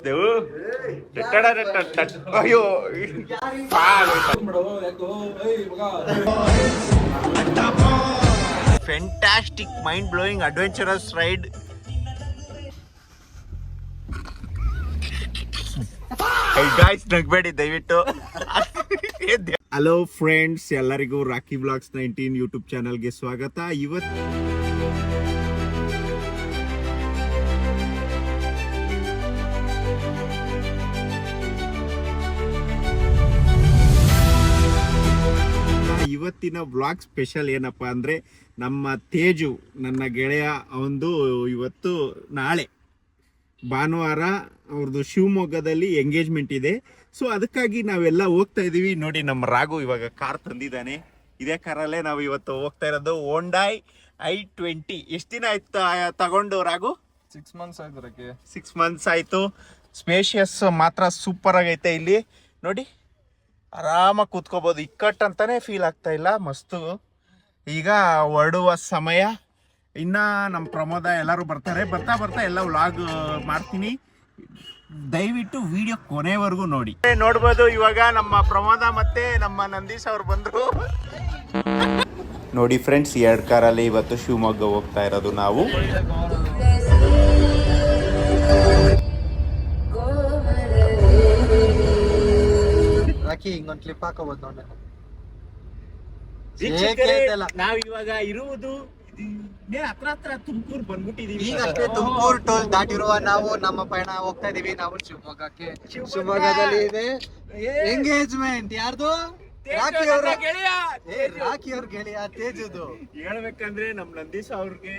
ದೇವು ಅಯ್ಯೋ fantastic mind blowing adventurous ride. Guys ನಗ್ಬೇಡಿ ದಯವಿಟ್ಟು. ಹಲೋ ಫ್ರೆಂಡ್ಸ್, ಎಲ್ಲರಿಗೂ ರಾಕಿ ಬ್ಲಾಗ್ಸ್ 19 ಯೂಟ್ಯೂಬ್ ಚಾನಲ್ಗೆ ಸ್ವಾಗತ. ಇವತ್ತಿನ ವ್ಲಾಗ್ ಸ್ಪೆಷಲ್ ಏನಪ್ಪಾ ಅಂದ್ರೆ, ನಮ್ಮ ತೇಜು ನನ್ನ ಗೆಳೆಯ ಅವಂದು ಇವತ್ತು ನಾಳೆ ಭಾನುವಾರ ಅವ್ರದ್ದು ಶಿವಮೊಗ್ಗದಲ್ಲಿ ಎಂಗೇಜ್ಮೆಂಟ್ ಇದೆ. ಸೊ ಅದಕ್ಕಾಗಿ ನಾವೆಲ್ಲ ಹೋಗ್ತಾ ಇದೀವಿ. ನೋಡಿ, ನಮ್ಮ ರಾಘು ಇವಾಗ ಕಾರ್ ತಂದಿದ್ದಾನೆ. ಇದೇ ಕಾರಲ್ಲೇ ನಾವು ಇವತ್ತು ಹೋಗ್ತಾ ಇರೋದು. ಹೋಂಡಾಯ್ i20. ಎಷ್ಟು ದಿನ ಆಯ್ತು ತಗೊಂಡು ರಾಘು? 6 months ಆಯ್ತು. 6 months ಆಯ್ತು. ಸ್ಪೇಷಿಯಸ್ ಮಾತ್ರ ಸೂಪರ್ ಆಗೈತೆ. ಇಲ್ಲಿ ನೋಡಿ, ಆರಾಮಾಗಿ ಕೂತ್ಕೋಬಹುದು. ಇಕ್ಕಟ್ಟು ಅಂತಾನೆ ಫೀಲ್ ಆಗ್ತಾ ಇಲ್ಲ. ಮಸ್ತು. ಈಗ ಹೊರಡುವ ಸಮಯ. ಇನ್ನ ನಮ್ಮ ಪ್ರಮೋದ ಎಲ್ಲರೂ ಬರ್ತಾರೆ. ಬರ್ತಾ ಬರ್ತಾ ಎಲ್ಲ ವ್ಲಾಗ್ ಮಾಡ್ತೀನಿ. ದಯವಿಟ್ಟು ವಿಡಿಯೋ ಕೊನೆವರೆಗೂ ನೋಡಿ. ನೋಡ್ಬೋದು, ಇವಾಗ ನಮ್ಮ ಪ್ರಮೋದ ಮತ್ತೆ ನಮ್ಮ ನಂದೀಶ್ ಅವ್ರು ಬಂದ್ರು. ನೋಡಿ ಫ್ರೆಂಡ್ಸ್, 2 ಕಾರಲ್ಲಿ ಇವತ್ತು ಶಿವಮೊಗ್ಗ ಹೋಗ್ತಾ ಇರೋದು ನಾವು. ಹಿಂಗೊಂದು ಕ್ಲಿಪ್ ಹಾಕೋಬಹುದು ನೋಡಿ. ನಾವ್ ಇವಾಗ ಇರುವುದು ಹತ್ರ ತುಮಕೂರು ಬಂದ್ಬಿಟ್ಟಿದೀವಿ. ಈಗಷ್ಟೇ ತುಮಕೂರು ಟೋಲ್ ದಾಟಿರುವ ನಾವು ನಮ್ಮ ಪಯಣ ಹೋಗ್ತಾ ಇದೀವಿ. ನಾವು ಶಿವಮೊಗ್ಗಕ್ಕೆ. ಶಿವಮೊಗ್ಗದಲ್ಲಿ ಇದೆ ಎಂಗೇಜ್ಮೆಂಟ್. ಯಾರ್ದು? ರಾಕಿ ಅವ್ರ ಗೆಳೆಯ ತೇಜುದು. ಹೇಳ್ಬೇಕಂದ್ರೆ ನಮ್ ನಂದೀಶ್ ಅವ್ರಿಗೆ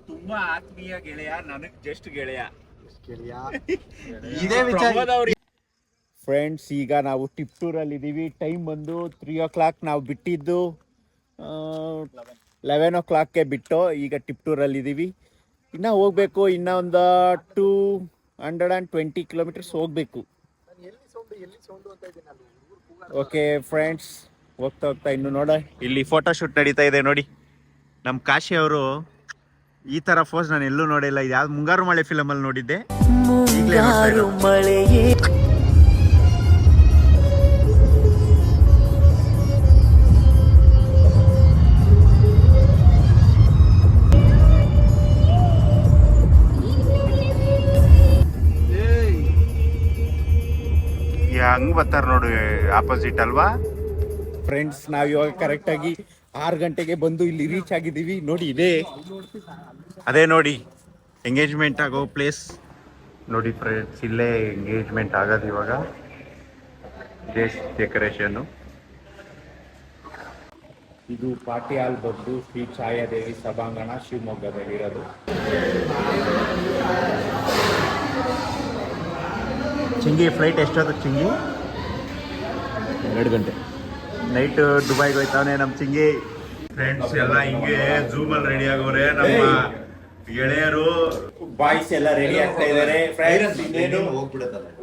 ತುಂಬಾ ಆತ್ಮೀಯ ಗೆಳೆಯ, ನನಗ್ ಜಸ್ಟ್ ಗೆಳೆಯ. ಇದೇ ವಿಚಾರ ಫ್ರೆಂಡ್ಸ್. ಈಗ ನಾವು ಟಿಪ್ಟೂರಲ್ಲಿ ಇದ್ದೀವಿ. ಟೈಮ್ ಬಂದು 3 o'clock. ನಾವು ಬಿಟ್ಟಿದ್ದು 11 o'clockಗೆ ಬಿಟ್ಟು ಈಗ ಟಿಪ್ಟೂರಲ್ಲಿ ಇದ್ದೀವಿ. ಇನ್ನು ಹೋಗ್ಬೇಕು. ಇನ್ನೂ ಒಂದು 220 kilometers ಹೋಗ್ಬೇಕು. ಓಕೆ ಫ್ರೆಂಡ್ಸ್, ಹೋಗ್ತಾ ಹೋಗ್ತಾ ಇನ್ನು ನೋಡ, ಇಲ್ಲಿ ಫೋಟೋ ಶೂಟ್ ನಡೀತಾ ಇದೆ ನೋಡಿ. ನಮ್ಮ ಕಾಶಿ ಅವರು ಈ ತರ ಫೋಸ್ ನಾನು ಎಲ್ಲೂ ನೋಡಿಲ್ಲ. ಇದು ಯಾವ್ದು ಮುಂಗಾರು ಮಳೆ ಫಿಲಮಲ್ಲಿ ನೋಡಿದ್ದೆ. ಹಂಗ್ ಬರ್ತಾರ ನೋಡಿ, ಆಪೋಸಿಟ್ ಅಲ್ವಾ ಫ್ರೆಂಡ್ಸ್. ನಾವ್ ಇವಾಗ ಕರೆಕ್ಟ್ ಆಗಿ 6 ಗಂಟೆಗೆ ಬಂದು ಇಲ್ಲಿ ರೀಚ್ ಆಗಿದ್ದೀವಿ. ನೋಡಿ, ಅದೇ ನೋಡಿ ಎಂಗೇಜ್ಮೆಂಟ್ ಆಗೋ ಪ್ಲೇಸ್ ನೋಡಿ ಫ್ರೆಂಡ್ಸ್. ಇಲ್ಲೇ ಎಂಗೇಜ್ಮೆಂಟ್ ಆಗೋದು ಇವಾಗ. ಡೆಕೋರೇಷನ್. ಇದು ಪಾರ್ಟಿ ಹಾಲ್ ಬಂದು ಶ್ರೀ ಛಾಯಾದೇವಿ ಸಭಾಂಗಣ ಶಿವಮೊಗ್ಗದಲ್ಲಿರೋದು. ಚಿಂಗಿ ಫ್ಲೈಟ್ ಎಷ್ಟೊತ್ತು ಚಿಂಗಿ? 2 ಗಂಟೆ. ನೈಟ್ ದುಬೈಗೆ ಹೋಯ್ತಾವನೆ ನಮ್ಮ ಚಿಂಗಿ. ಫ್ರೆಂಡ್ಸ್ ಎಲ್ಲ ಹಿಂಗೆ ಝೂಮಲ್ಲಿ ರೆಡಿ ಆಗೋರೆ. ನಮ್ಮ ಗೆಳೆಯರು ಬಾಯ್ಸ್ ಎಲ್ಲ ರೆಡಿ ಆಗ್ತಾ ಇದಾರೆ.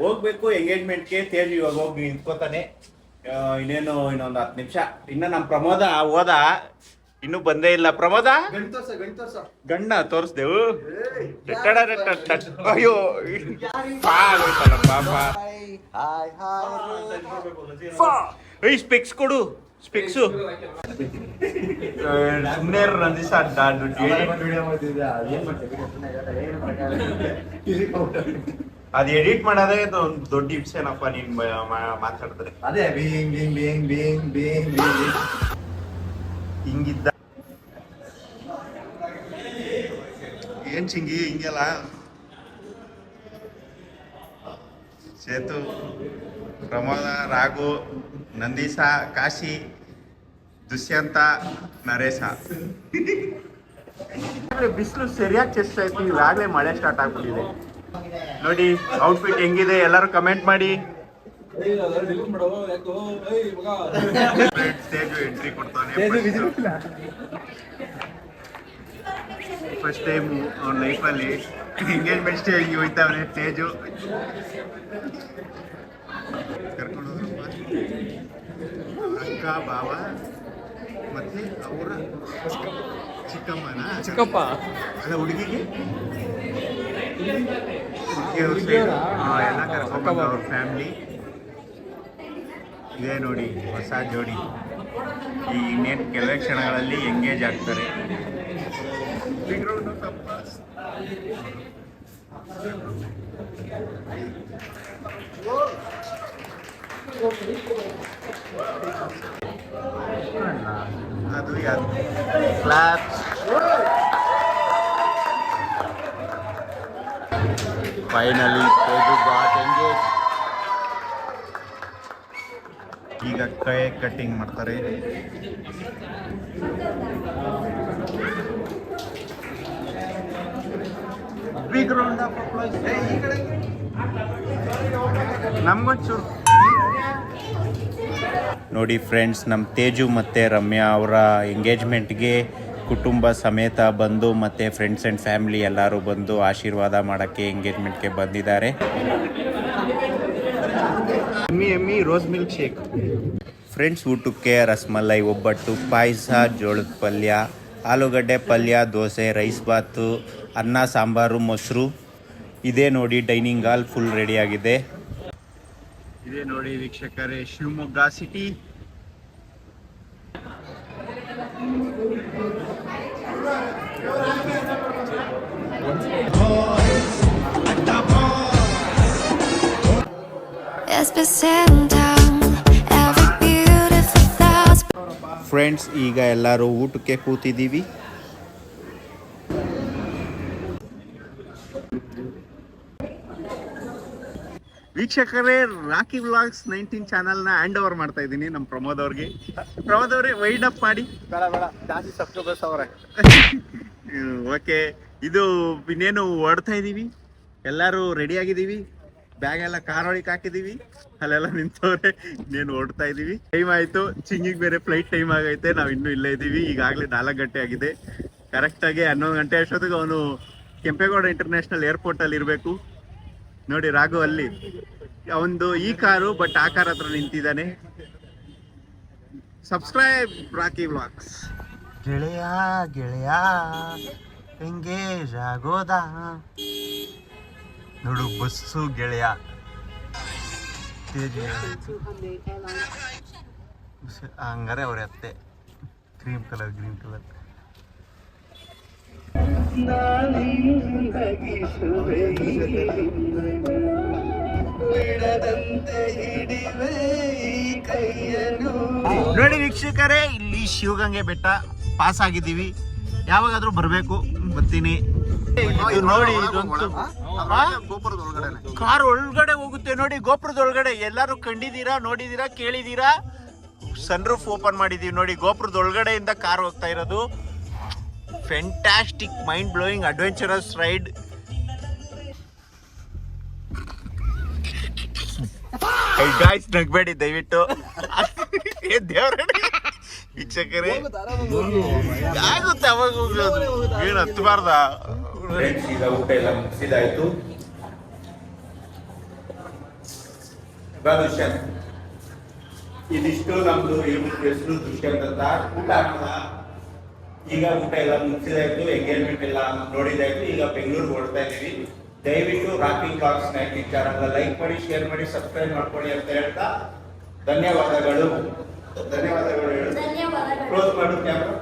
ಹೋಗ್ಬೇಕು ಎಂಗೇಜ್ಮೆಂಟ್ಗೆ. ತೇಜ್ ಇವಾಗ ಹೋಗಿ ನಿಂತ್ಕೋತಾನೆ. ಇನ್ನೊಂದು 10 ನಿಮಿಷ. ಇನ್ನ ನಮ್ಮ ಪ್ರಮೋದ ಹೋದ, ಇನ್ನೂ ಬಂದೇ ಇಲ್ಲ. ಪ್ರಮೋದ ಗಣ್ಣ ತೋರಿಸ್ದೆವು. ಅಯ್ಯೋ ಪಾಪ. ಸ್ಪೆಕ್ಸ್ ಕೊಡು, ಸ್ಪೆಕ್ಸು. ಸುಮ್ಮನೆ ನಂದಿಸ ಅದು ಎಡಿಟ್ ಮಾಡೋದೇ ಒಂದು ದೊಡ್ಡ ಹಿಂಸೆನಪ್ಪ. ನೀನ್ ಮಾತಾಡಿದ್ರೆ ಅದೇ ಹಿಂಗಿದ್ದ ಏನ್ ಚಿಂಗಿ ಹಿಂಗೆಲ್ಲ. ಸೇತು, ಪ್ರಮೋದ, ರಾಘು, ನಂದೀಶ, ಕಾಶಿ, ದುಷ್ಯಂತ, ನರೇಶ. ಬಿಸಿಲು ಸರಿಯಾಗಿ ಚೆಸ್ಟ್ ಆಯ್ತು. ಈಗಾಗಲೇ ಮಳೆ ಸ್ಟಾರ್ಟ್ ಆಗ್ಬಿಟ್ಟಿದೆ. ನೋಡಿ ಔಟ್ಫಿಟ್ ಹೆಂಗಿದೆ, ಎಲ್ಲರೂ ಕಮೆಂಟ್ ಮಾಡಿ. ಎಂಟ್ರಿ ಕೊಡ್ತಾನೆ. ಫಸ್ಟ್ ಟೈಮ್ ಅವ್ನ ಲೈಫಲ್ಲಿ ಎಂಗೇಜ್ಮೆಂಟ್ ಸ್ಟೇಜ್ಗೆ ಹೋಯ್ತಾವನೆ ತೇಜು. ಕರ್ಕೊಂಡು ಹೋದ್ರಪ್ಪ ಅಕ್ಕ, ಬಾವ ಮತ್ತೆ ಅವರ ಚಿಕ್ಕಪ್ಪ ಅಲ್ಲ ಹುಡುಗಿಗೆ ಹುಡುಗಿಯವ್ರ ಸೈಡ್ ಎಲ್ಲ ಕರ್ಕೊಂಡ್ಬಂದು ಅವ್ರ ಫ್ಯಾಮ್ಲಿ. ಇದೇ ನೋಡಿ ಹೊಸ ಜೋಡಿ, ಈ ಇನ್ನೇನು ಕೆಲವೇ ಕ್ಷಣಗಳಲ್ಲಿ ಎಂಗೇಜ್ ಆಗ್ತಾರೆ. ಅದು ಯಾರು claps. Finally Teju got engage. ಈಗ ಕೇಕ್ ಕಟ್ಟಿಂಗ್ ಮಾಡ್ತಾರೆ. Big round of applause. ನಮ್ಗೊಂಚೂರು ನೋಡಿ ಫ್ರೆಂಡ್ಸ್, ನಮ್ಮ ತೇಜು ಮತ್ತು ರಮ್ಯಾ ಅವರ ಎಂಗೇಜ್ಮೆಂಟ್ಗೆ ಕುಟುಂಬ ಸಮೇತ ಬಂದು ಮತ್ತು ಫ್ರೆಂಡ್ಸ್ ಆ್ಯಂಡ್ ಫ್ಯಾಮಿಲಿ ಎಲ್ಲರೂ ಬಂದು ಆಶೀರ್ವಾದ ಮಾಡೋಕ್ಕೆ ಎಂಗೇಜ್ಮೆಂಟ್ಗೆ ಬಂದಿದ್ದಾರೆ. ಎಮ್ಮಿ ರೋಸ್ ಮಿಲ್ಕ್ ಶೇಕ್. ಫ್ರೆಂಡ್ಸ್, ಊಟಕ್ಕೆ ರಸಮಲೈ, ಒಬ್ಬಟ್ಟು, ಪಾಯಸ, ಜೋಳದ ಪಲ್ಯ, ಆಲೂಗಡ್ಡೆ ಪಲ್ಯ, ದೋಸೆ, ರೈಸ್ ಬಾತು, ಅನ್ನ, ಸಾಂಬಾರು, ಮೊಸರು. ಇದೇ ನೋಡಿ ಡೈನಿಂಗ್ ಹಾಲ್ ಫುಲ್ ರೆಡಿಯಾಗಿದೆ. ಇದೇ ನೋಡಿ ವೀಕ್ಷಕರೇ ಶಿವಮೊಗ್ಗ ಸಿಟಿ. ಫ್ರೆಂಡ್ಸ್, ಈಗ ಎಲ್ಲರೂ ಊಟಕ್ಕೆ ಕೂತಿದ್ದೀವಿ. ವೀಕ್ಷಕರೇ, ರಾಕಿ ವ್ಲಾಗ್ಸ್ 19 ಚಾನಲ್ನ ಹ್ಯಾಂಡ್ ಓವರ್ ಮಾಡ್ತಾ ಇದ್ದೀನಿ ನಮ್ಮ ಪ್ರಮೋದ್ ಅವ್ರಿಗೆ. ಪ್ರಮೋದ್ ಅವರೇ, ವೈಡ್ ಅಪ್ ಮಾಡಿ. ಬೇಡ ಜಾಸ್ತಿ ಸಬ್ಸ್ಕ್ರೈಬರ್ಸ್ ಅವರೇ. ಓಕೆ, ಇದು ಇನ್ನೇನು ಹೊಡ್ತಾ ಇದ್ದೀವಿ, ಎಲ್ಲರೂ ರೆಡಿ ಆಗಿದ್ದೀವಿ, ಬ್ಯಾಗ್ ಎಲ್ಲ ಕಾರ್ ಒಳಗೆ ಹಾಕಿದ್ದೀವಿ, ಅಲ್ಲೆಲ್ಲ ನಿಂತವ್ರೆ, ಇನ್ನೇನು ಹೊಡ್ತಾ ಇದ್ದೀವಿ. ಟೈಮ್ ಆಯಿತು, ಚಿಂಗಿಗೆ ಬೇರೆ ಫ್ಲೈಟ್ ಟೈಮ್ ಆಗೈತೆ, ನಾವು ಇನ್ನೂ ಇಲ್ಲೇ ಇದ್ದೀವಿ. ಈಗಾಗಲೇ 4 ಗಂಟೆ ಆಗಿದೆ. ಕರೆಕ್ಟಾಗಿ 11 ಗಂಟೆ ಅಷ್ಟೊತ್ತಿಗೆ ಅವನು ಕೆಂಪೇಗೌಡ ಇಂಟರ್ನ್ಯಾಷನಲ್ ಏರ್ಪೋರ್ಟಲ್ಲಿ ಇರಬೇಕು. ನೋಡಿ ರಾಘು ಅಲ್ಲಿ ಒಂದು ಈ ಕಾರು, ಬಟ್ ಆ ಕಾರ್ ಹತ್ರ ನಿಂತಿದ್ದಾನೆ. Subscribe Rocky vlogs. ಗೆಳೆಯ ಗೆಳೆಯ ಎಂಗೇಜ್ ಆಗೋದಾ ನೋಡು, ಬಸ್ಸು ಗೆಳೆಯ ಹಂಗಾರೆ ಅವ್ರ ಅತ್ತೆ ಗ್ರೀನ್ ಕಲರ್ ನೋಡಿ ವೀಕ್ಷಕರೇ, ಇಲ್ಲಿ ಶಿವಗಂಗೆ ಬೆಟ್ಟ ಪಾಸ್ ಆಗಿದ್ದೀವಿ. ಯಾವಾಗಾದ್ರೂ ಬರ್ಬೇಕು, ಬರ್ತೀನಿ. ನೋಡಿ, ಗೋಪುರದ ಒಳಗಡೆ ಕಾರ್ ಒಳಗಡೆ ಹೋಗುತ್ತೆ ನೋಡಿ. ಗೋಪುರದ ಒಳಗಡೆ ಎಲ್ಲರೂ ಕಂಡಿದ್ದೀರಾ, ನೋಡಿದೀರಾ, ಕೇಳಿದೀರಾ? ಸನ್ ರೂಫ್ ಓಪನ್ ಮಾಡಿದೀವಿ ನೋಡಿ. ಗೋಪುರದ ಒಳಗಡೆಯಿಂದ ಕಾರ್ ಹೋಗ್ತಾ ಇರೋದು. Fantastic, mind blowing, adventurous ride. Guys, ನಗ್ಬೇಡಿ ದಯವಿಟ್ಟು. ದೇವ್ರ ವೀಕ್ಷಕರೇ, ಆಗುತ್ತೆ ಅವಾಗ ಹೋಗೋದು, ಏನು ಹತ್ತಬಾರ್ದ. ಈಗ ಊಟ ಎಲ್ಲ ಮುಗಿಸಿದಾಯ್ತು. ಇದಿಷ್ಟು ನಮ್ದು ಹೆಸರು ದುಷ್ಯಂತ ಊಟ ಹಾಕದ. ಈಗ ಊಟ ಎಲ್ಲ ಮುಗಿಸಿದಾಯ್ತು, ಎಂಗೇಜ್ಮೆಂಟ್ ಎಲ್ಲ ನೋಡಿದಾಯ್ತು. ಈಗ ಬೆಂಗಳೂರಿಗೆ ಹೊರಡ್ತಾ ಇದ್ದೀವಿ. ದಯವಿಟ್ಟು ರಾಕಿ ವ್ಲಾಗ್ಸ್ 19 ಚಾನಲ್ ಲೈಕ್ ಮಾಡಿ, ಶೇರ್ ಮಾಡಿ, ಸಬ್ಸ್ಕ್ರೈಬ್ ಮಾಡ್ಕೊಳ್ಳಿ ಅಂತ ಹೇಳ್ತಾ ಧನ್ಯವಾದಗಳು. ಕ್ಲೋಸ್ ಮಾಡು ಕ್ಯಾಮ್ರಾ.